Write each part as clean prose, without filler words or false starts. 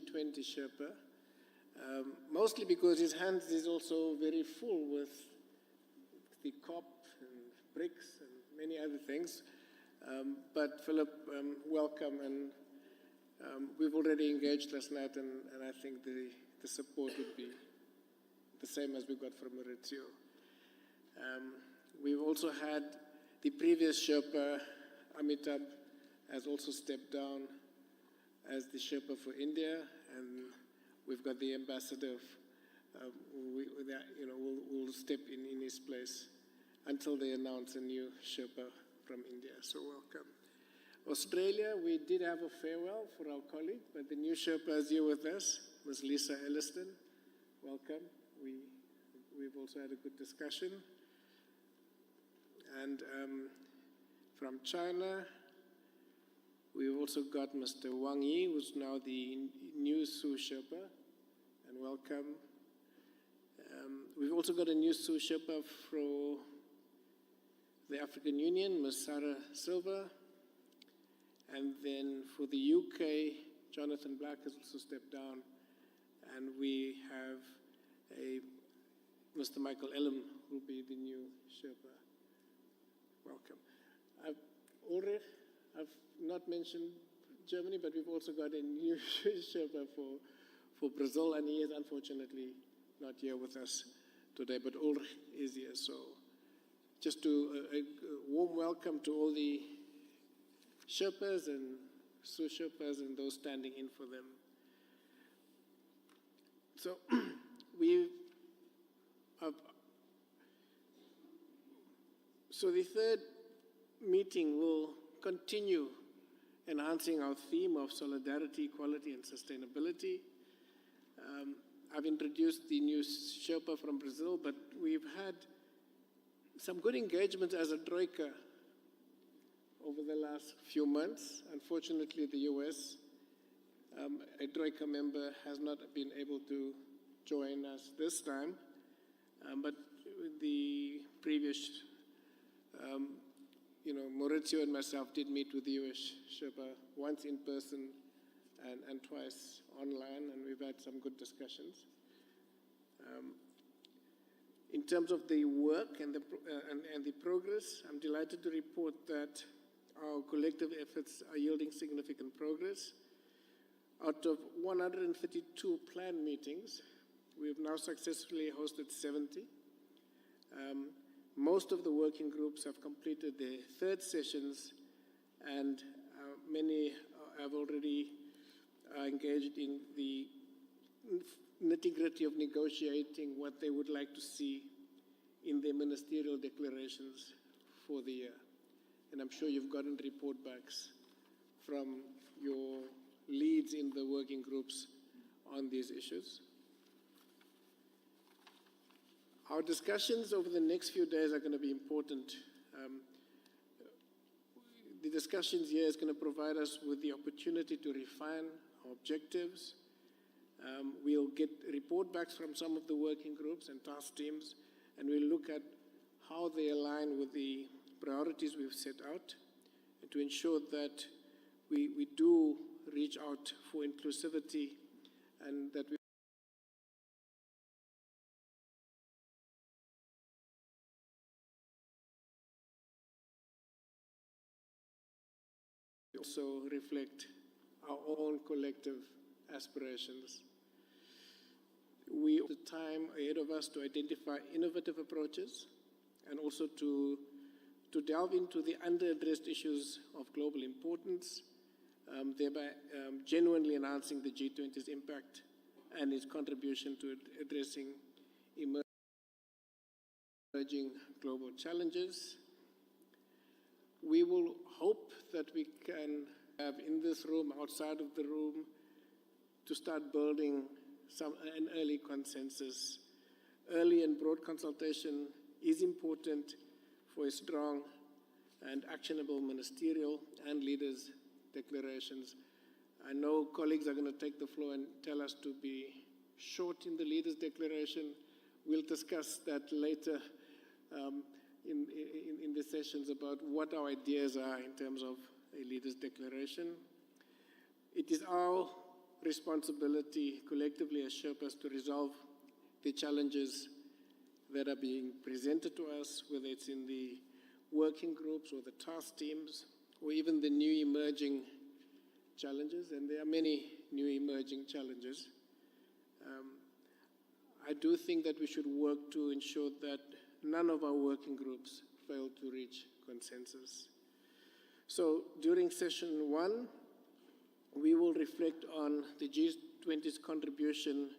G20 Sherpa, mostly because his hands is also very full with the COP and BRICS and many other things. But Philip, welcome, and we've already engaged last night, and I think the support would be the same as we got from Maurizio. We've also had the previous Sherpa, Amitabh, has also stepped down as the Sherpa for India, and we've got the ambassador, will step in his place until they announce a new Sherpa from India. So welcome. Australia, we did have a farewell for our colleague, but the new Sherpa is here with us, Ms. Lisa Elliston. Welcome. We've also had a good discussion. And from China, we've also got Mr. Wang Yi, who's now the new Sue Sherpa, and welcome. We've also got a new Sue Sherpa for the African Union, Ms. Sarah Silva. And then for the UK, Jonathan Black has also stepped down. And we have Mr. Michael Ellum, who will be the new Sherpa. Welcome. Ulrich, I've not mentioned Germany, but we've also got a new Sherpa for Brazil, and he is unfortunately not here with us today, but Ulrich is here. So just a warm welcome to all the Sherpas and Sue Sherpas and those standing in for them. So so the third meeting will continue enhancing our theme of solidarity, equality, and sustainability. I've introduced the new Sherpa from Brazil, but we've had some good engagement as a troika over the last few months. Unfortunately, the US, a troika member, has not been able to join us this time, but the previous, Maurizio and myself did meet with the US Sherpa once in person and twice online, and we've had some good discussions. In terms of the work and the progress, I'm delighted to report that our collective efforts are yielding significant progress. Out of 132 planned meetings, we've now successfully hosted 70. Most of the working groups have completed their third sessions, and many have already engaged in the nitty-gritty of negotiating what they would like to see in their ministerial declarations for the year. And I'm sure you've gotten report backs from your leads in the working groups on these issues. Our discussions over the next few days are going to be important. The discussions here is going to provide us with the opportunity to refine our objectives. We'll get report backs from some of the working groups and task teams, and we'll look at how they align with the priorities we've set out, and to ensure that we do reach out for inclusivity, and that we also reflect our own collective aspirations. We have the time ahead of us to identify innovative approaches and also to delve into the under-addressed issues of global importance, thereby genuinely enhancing the G20's impact and its contribution to addressing emerging global challenges. We will hope that we can have in this room, outside of the room, to start building an early consensus. Early and broad consultation is important for a strong and actionable ministerial and leaders' declarations. I know colleagues are going to take the floor and tell us to be short in the leaders' declaration. We'll discuss that later in the sessions about what our ideas are in terms of a leaders' declaration. It is our responsibility collectively as Sherpas to resolve the challenges that are being presented to us, whether it's in the working groups or the task teams, or even the new emerging challenges, and there are many new emerging challenges. I do think that we should work to ensure that none of our working groups fail to reach consensus. So during session 1, we will reflect on the G20's contribution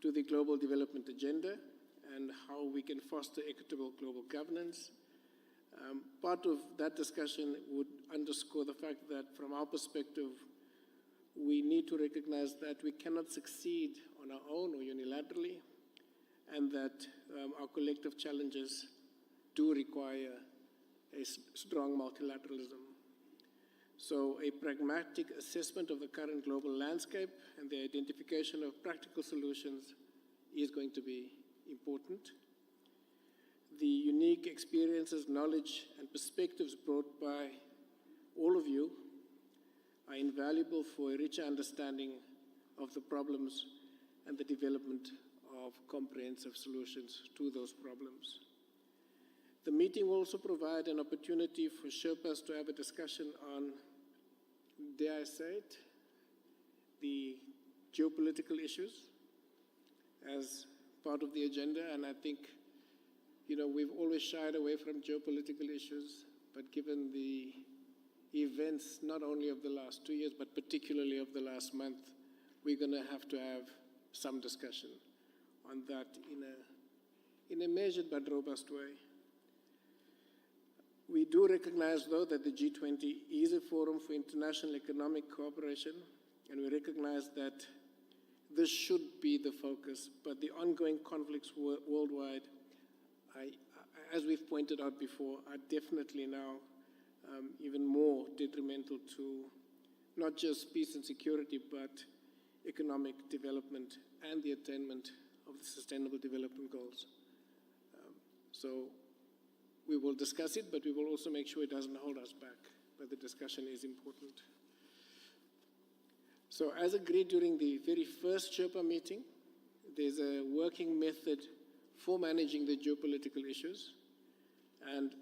to the global development agenda and how we can foster equitable global governance. Part of that discussion would underscore the fact that from our perspective, we need to recognize that we cannot succeed on our own or unilaterally, and that our collective challenges do require a strong multilateralism. So a pragmatic assessment of the current global landscape and the identification of practical solutions is going to be important. The unique experiences, knowledge, and perspectives brought by all of you are invaluable for a richer understanding of the problems and the development of comprehensive solutions to those problems. The meeting will also provide an opportunity for Sherpas to have a discussion on, dare I say it, the geopolitical issues as part of the agenda. And I think, we've always shied away from geopolitical issues, but given the events, not only of the last 2 years, but particularly of the last month, we're going to have some discussion on that in a measured but robust way. We do recognize, though, that the G20 is a forum for international economic cooperation, and we recognize that this should be the focus, but the ongoing conflicts worldwide, as we've pointed out before, are definitely now even more detrimental to not just peace and security, but economic development and the attainment of the Sustainable Development Goals. So we will discuss it, but we will also make sure it doesn't hold us back, but the discussion is important. So as agreed during the very first Sherpa meeting, there's a working method for managing the geopolitical issues. And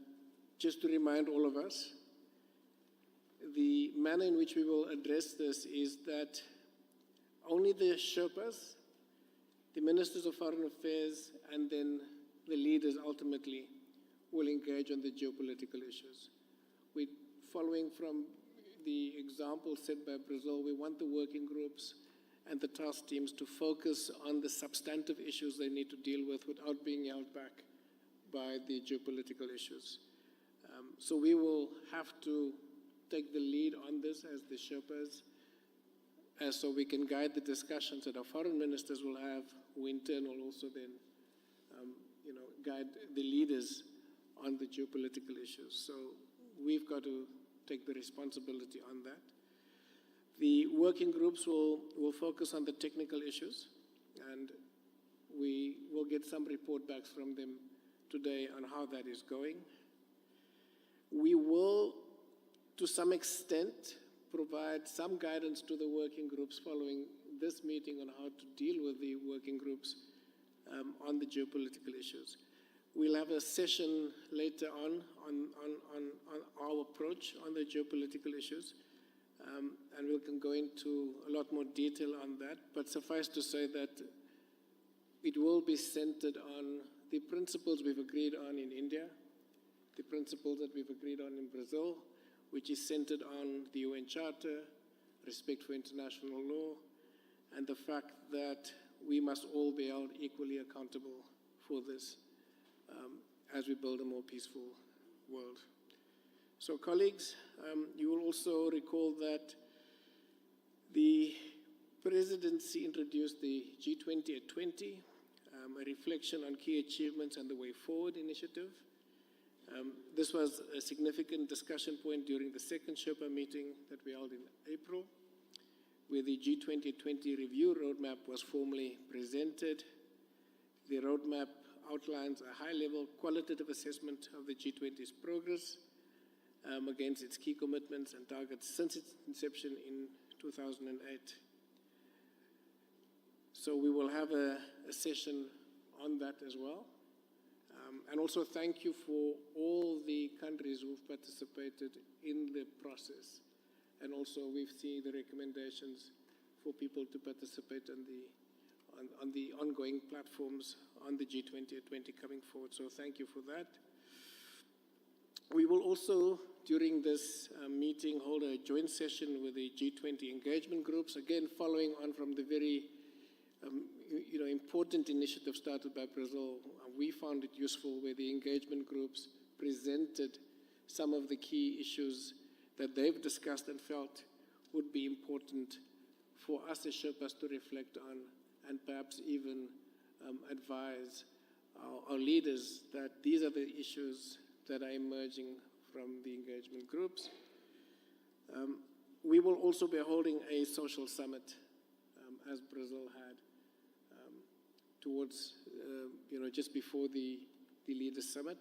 just to remind all of us, the manner in which we will address this is that only the Sherpas, the ministers of foreign affairs, and then the leaders ultimately will engage on the geopolitical issues. We're following from the example set by Brazil. We want the working groups and the task teams to focus on the substantive issues they need to deal with without being held back by the geopolitical issues. So we will have to take the lead on this as the Sherpas, so we can guide the discussions that our foreign ministers will have, who in turn will also then guide the leaders on the geopolitical issues. So we've got to take the responsibility on that. The working groups will focus on the technical issues, and we will get some report backs from them today on how that is going. We will, to some extent, provide some guidance to the working groups following this meeting on how to deal with the working groups on the geopolitical issues. We'll have a session later on our approach on the geopolitical issues, and we can go into a lot more detail on that. But suffice to say that it will be centered on the principles we've agreed on in India, the principles that we've agreed on in Brazil, which is centered on the UN Charter, respect for international law, and the fact that we must all be held equally accountable for this as we build a more peaceful world. So colleagues, you will also recall that the presidency introduced the G20 at 20, a reflection on key achievements and the way forward initiative. This was a significant discussion point during the second Sherpa meeting that we held in April, where the G20 at 20 review roadmap was formally presented. The roadmap outlines a high-level qualitative assessment of the G20's progress against its key commitments and targets since its inception in 2008. So we will have a session on that as well. And also thank you for all the countries who've participated in the process. And also we've seen the recommendations for people to participate on the ongoing platforms on the G20 at 20 coming forward. So thank you for that. We will also, during this meeting, hold a joint session with the G20 engagement groups, again following on from the very important initiative started by Brazil. We found it useful where the engagement groups presented some of the key issues that they've discussed and felt would be important for us as Sherpas to reflect on and perhaps even advise our leaders that these are the issues that are emerging from the engagement groups. We will also be holding a social summit, as Brazil had, towards, just before the Leaders Summit.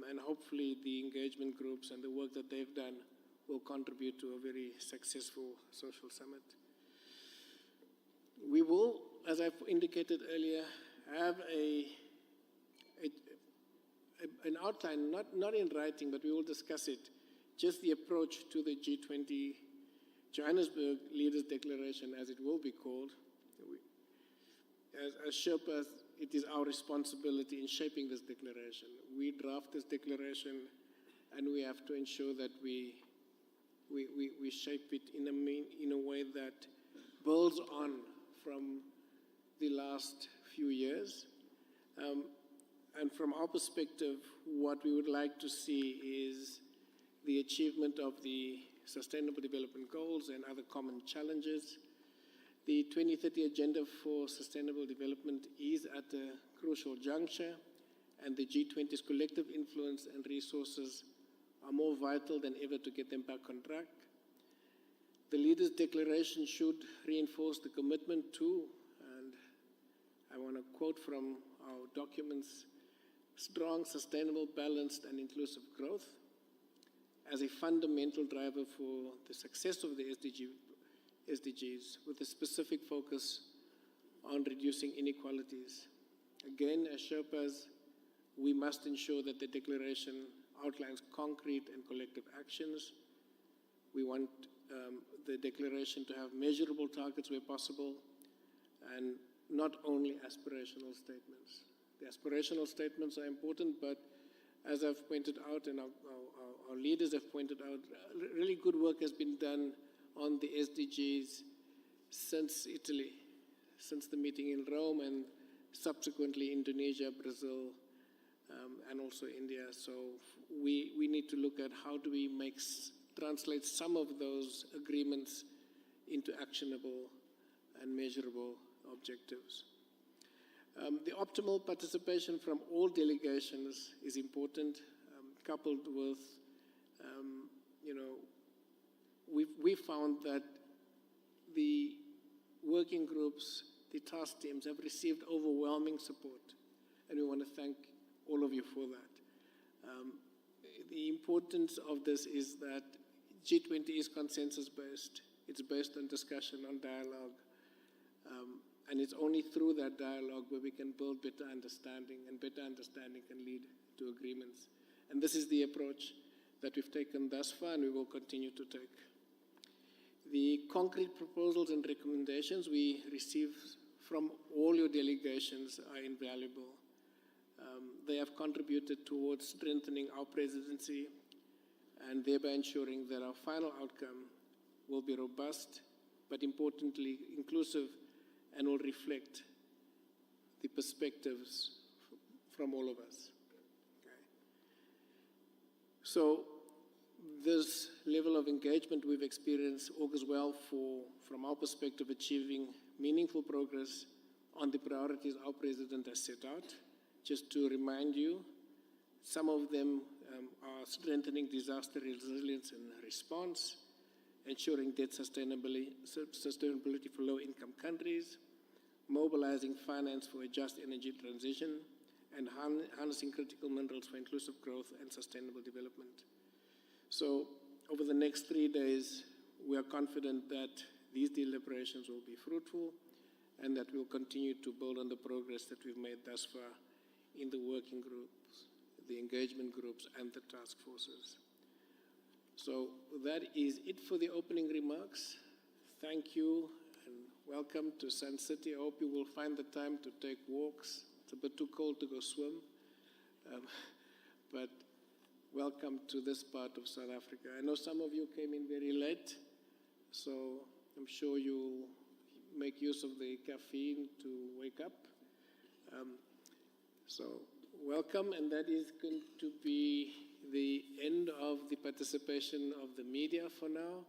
And hopefully the engagement groups and the work that they've done will contribute to a very successful social summit. We will, as I've indicated earlier, have an outline, not in writing, but we will discuss it, just the approach to the G20 Johannesburg Leaders Declaration, as it will be called. As Sherpas, it is our responsibility in shaping this declaration. We draft this declaration, and we have to ensure that we shape it in a way that builds on from the last few years. And from our perspective, what we would like to see is the achievement of the Sustainable Development Goals and other common challenges. The 2030 Agenda for Sustainable Development is at a crucial juncture, and the G20's collective influence and resources are more vital than ever to get them back on track. The Leaders' Declaration should reinforce the commitment to, and I want to quote from our documents, strong, sustainable, balanced, and inclusive growth as a fundamental driver for the success of the SDGs, with a specific focus on reducing inequalities. Again, as Sherpas, we must ensure that the declaration outlines concrete and collective actions. We want the declaration to have measurable targets where possible, and not only aspirational statements. The aspirational statements are important, but as I've pointed out and our leaders have pointed out, really good work has been done on the SDGs since Italy, since the meeting in Rome, and subsequently Indonesia, Brazil, and also India. So we need to look at how do we translate some of those agreements into actionable and measurable objectives. The optimal participation from all delegations is important, coupled with, we found that the working groups, the task teams have received overwhelming support, and we want to thank all of you for that. The importance of this is that G20 is consensus-based. It's based on discussion, on dialogue, and it's only through that dialogue where we can build better understanding, and better understanding can lead to agreements. And this is the approach that we've taken thus far, and we will continue to take. The concrete proposals and recommendations we receive from all your delegations are invaluable. They have contributed towards strengthening our presidency and thereby ensuring that our final outcome will be robust, but importantly inclusive, and will reflect the perspectives from all of us. Okay. So this level of engagement we've experienced augurs well for, from our perspective, achieving meaningful progress on the priorities our president has set out. Just to remind you, some of them are strengthening disaster resilience and response, ensuring debt sustainability for low-income countries, mobilizing finance for a just energy transition, and harnessing critical minerals for inclusive growth and sustainable development. So over the next 3 days, we are confident that these deliberations will be fruitful, and that we'll continue to build on the progress that we've made thus far in the working groups, the engagement groups, and the task forces. So that is it for the opening remarks. Thank you and welcome to Sun City. I hope you will find the time to take walks. It's a bit too cold to go swim, but welcome to this part of South Africa. I know some of you came in very late, so I'm sure you'll make use of the caffeine to wake up. So welcome, and that is going to be the end of the participation of the media for now.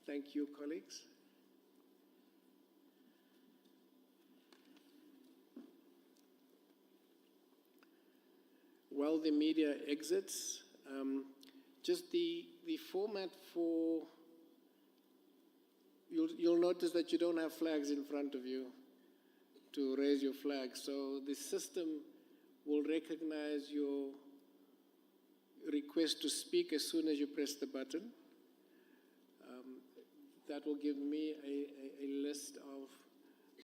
Thank you, colleagues. While the media exits, just the format for, you'll notice that you don't have flags in front of you to raise your flag. So the system will recognize your request to speak as soon as you press the button. That will give me a list of